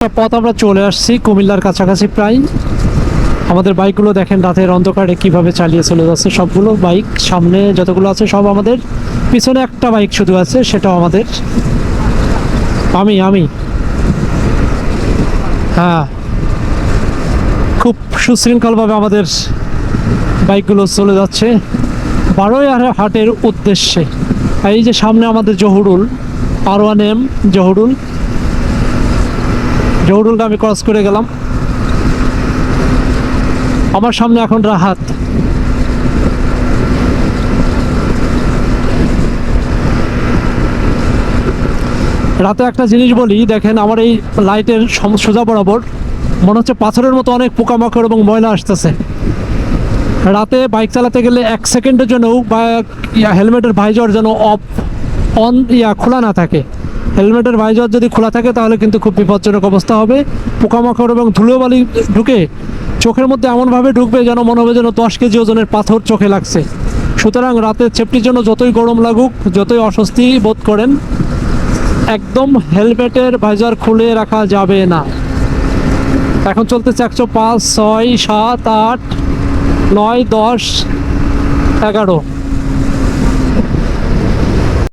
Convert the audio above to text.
পথ আমরা চলে আসছি কুমিল্লার কাছাকাছি প্রায়। আমাদের বাইকগুলো দেখেন রাতের অন্ধকারে কিভাবে চালিয়ে চলে যাচ্ছে। সবগুলো বাইক সামনে যতগুলো আছে সব আমাদের, পিছনে একটা বাইক শুধু আছে, সেটাও আমাদের। আমি হ্যাঁ, খুব সুশৃঙ্খলভাবে আমাদের বাইকগুলো চলে যাচ্ছে বারোই হাটের উদ্দেশ্যে। এই যে সামনে আমাদের জহুরুল, R1M জহুরুলটা আমি ক্রস করে গেলাম। আমার সামনে এখন রাহাত। রাতে একটা জিনিস বলি, দেখেন আমার এই লাইটের সোজা বরাবর মনে হচ্ছে পাথরের মতো অনেক পোকামাকড় এবং ময়লা আসতেছে। রাতে বাইক চালাতে গেলে 1 সেকেন্ডের জন্য বা হেলমেটের ভাইজর যেন খোলা না থাকে। হেলমেটের ভাইজর যদি খোলা থাকে তাহলে কিন্তু খুব বিপজ্জনক অবস্থা হবে। পোকামাকড় এবং ধুলোবালি ঢুকে চোখের মধ্যে এমনভাবে ঢুকবে যেন মনে হবে যেন 10 কেজি ওজনের পাথর চোখে লাগছে। সুতরাং রাতে সেফটির জন্য যতই গরম লাগুক, যতই অস্বস্তি বোধ করেন, একদম হেলমেটের ভাইজার খুলে রাখা যাবে না। এখন চলতেছে 105, 6, 7, 8, 9, 10, 11।